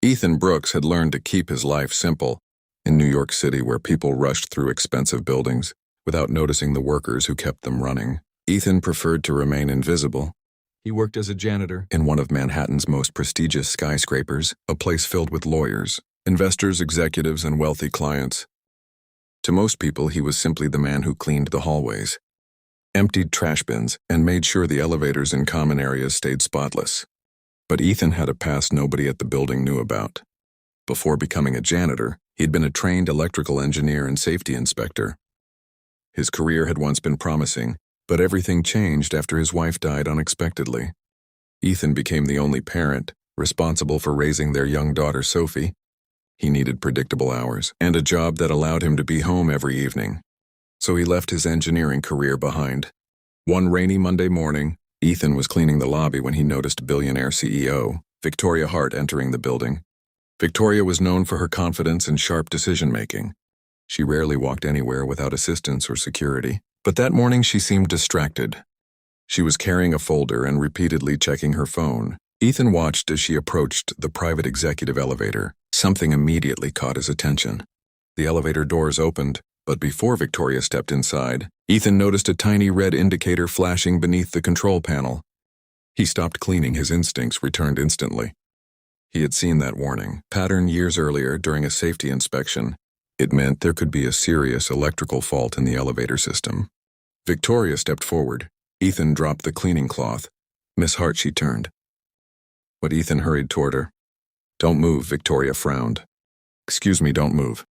Ethan Brooks had learned to keep his life simple. In New York City, where people rushed through expensive buildings without noticing the workers who kept them running, Ethan preferred to remain invisible. He worked as a janitor in one of Manhattan's most prestigious skyscrapers, a place filled with lawyers, investors, executives, and wealthy clients. To most people, he was simply the man who cleaned the hallways, emptied trash bins, and made sure the elevators in common areas stayed spotless. But Ethan had a past nobody at the building knew about. Before becoming a janitor, he'd been a trained electrical engineer and safety inspector. His career had once been promising, but everything changed after his wife died unexpectedly. Ethan became the only parent, responsible for raising their young daughter Sophie. He needed predictable hours and a job that allowed him to be home every evening. So he left his engineering career behind. One rainy Monday morning, Ethan was cleaning the lobby when he noticed Billionaire CEO Victoria Hart entering the building. Victoria was known for her confidence and sharp decision-making. She rarely walked anywhere without assistance or security, but that morning she seemed distracted. She was carrying a folder and repeatedly checking her phone. Ethan watched as she approached the private executive elevator. Something immediately caught his attention. The elevator doors opened, but before Victoria stepped inside, Ethan noticed a tiny red indicator flashing beneath the control panel. He stopped cleaning. His instincts returned instantly. He had seen that warning pattern years earlier during a safety inspection. It meant there could be a serious electrical fault in the elevator system. Victoria stepped forward. Ethan dropped the cleaning cloth. "Miss Hart," she turned. But Ethan hurried toward her. "Don't move," Victoria frowned. "Excuse me, don't move."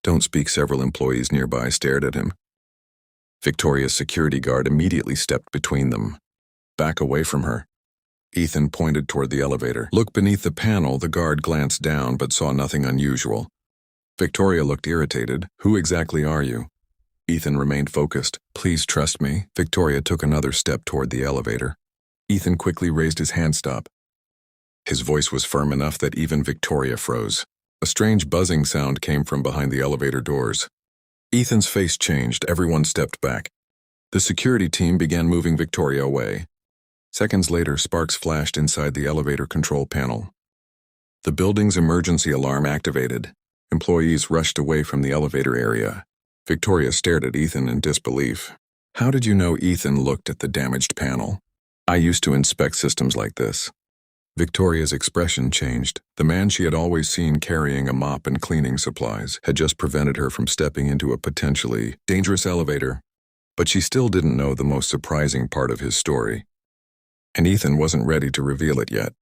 "Don't speak." Several employees nearby stared at him. Victoria's security guard immediately stepped between them. "Back away from her." Ethan pointed toward the elevator. "Look beneath the panel." The guard glanced down but saw nothing unusual. Victoria looked irritated. "Who exactly are you?" Ethan remained focused. "Please trust me." Victoria took another step toward the elevator. Ethan quickly raised his hand. "Stop." His voice was firm enough that even Victoria froze. A strange buzzing sound came from behind the elevator doors. Ethan's face changed. Everyone stepped back. The security team began moving Victoria away. Seconds later, sparks flashed inside the elevator control panel. The building's emergency alarm activated. Employees rushed away from the elevator area. Victoria stared at Ethan in disbelief. "How did you know?" Ethan looked at the damaged panel. "I used to inspect systems like this." Victoria's expression changed. The man she had always seen carrying a mop and cleaning supplies had just prevented her from stepping into a potentially dangerous elevator. But she still didn't know the most surprising part of his story. And Ethan wasn't ready to reveal it yet.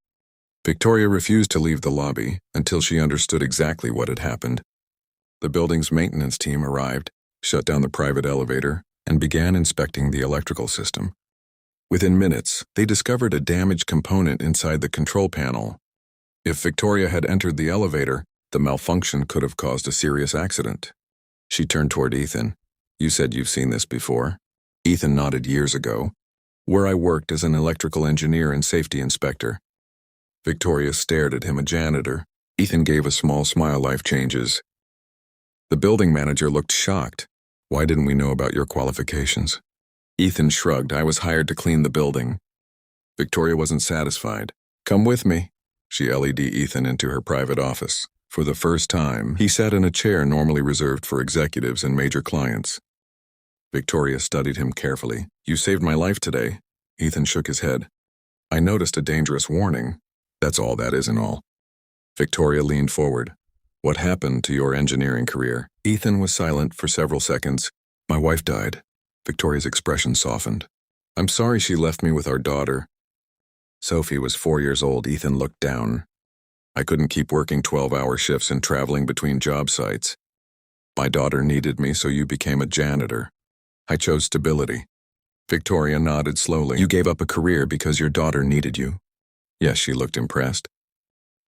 Victoria refused to leave the lobby until she understood exactly what had happened. The building's maintenance team arrived, shut down the private elevator, and began inspecting the electrical system. Within minutes, they discovered a damaged component inside the control panel. If Victoria had entered the elevator, the malfunction could have caused a serious accident. She turned toward Ethan. "You said you've seen this before?" Ethan nodded. "Years ago, where I worked as an electrical engineer and safety inspector." Victoria stared at him. "A janitor?" Ethan gave a small smile. "Life changes." The building manager looked shocked. "Why didn't we know about your qualifications?" Ethan shrugged. "I was hired to clean the building." Victoria wasn't satisfied. "Come with me." She led Ethan into her private office. For the first time, he sat in a chair normally reserved for executives and major clients. Victoria studied him carefully. "You saved my life today." Ethan shook his head. "I noticed a dangerous warning. That's all. That isn't all." Victoria leaned forward. "What happened to your engineering career?" Ethan was silent for several seconds. "My wife died." Victoria's expression softened. "I'm sorry she left me with our daughter." Sophie was 4 years old. Ethan looked down. "I couldn't keep working 12-hour shifts and traveling between job sites. My daughter needed me, so you became a janitor." "I chose stability." Victoria nodded slowly. "You gave up a career because your daughter needed you." "Yes." She looked impressed.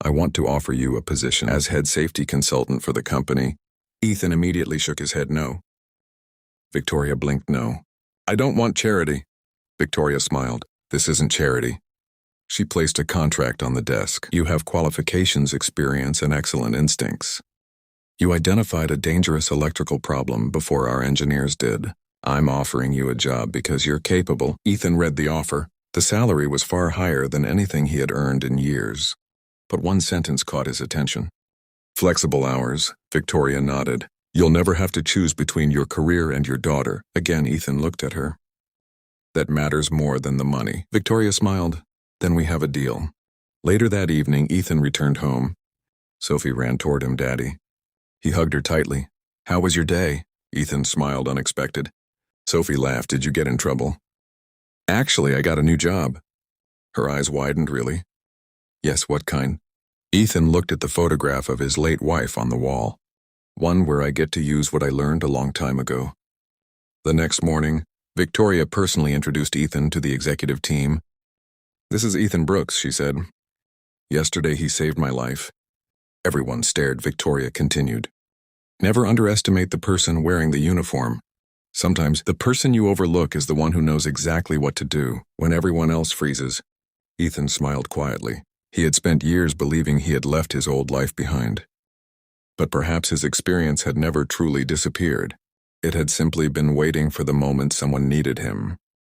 "I want to offer you a position as head safety consultant for the company." Ethan immediately shook his head. "No." Victoria blinked. "No. I don't want charity." Victoria smiled. "This isn't charity." She placed a contract on the desk. "You have qualifications, experience, and excellent instincts. You identified a dangerous electrical problem before our engineers did. I'm offering you a job because you're capable." Ethan read the offer. The salary was far higher than anything he had earned in years. but one sentence caught his attention. Flexible hours, Victoria nodded. You'll never have to choose between your career and your daughter. Again, Ethan looked at her. That matters more than the money. Victoria smiled. Then we have a deal. Later that evening, Ethan returned home. Sophie ran toward him, Daddy. He hugged her tightly. How was your day? Ethan smiled unexpected. Sophie laughed. Did you get in trouble? Actually, I got a new job. Her eyes widened. Really? Yes, what kind? Ethan looked at the photograph of his late wife on the wall. One where I get to use what I learned a long time ago. The next morning, Victoria personally introduced Ethan to the executive team. This is Ethan Brooks, she said. Yesterday he saved my life. Everyone stared. Victoria continued. Never underestimate the person wearing the uniform. Sometimes the person you overlook is the one who knows exactly what to do when everyone else freezes. Ethan smiled quietly. He had spent years believing he had left his old life behind. But perhaps his experience had never truly disappeared. It had simply been waiting for the moment someone needed him.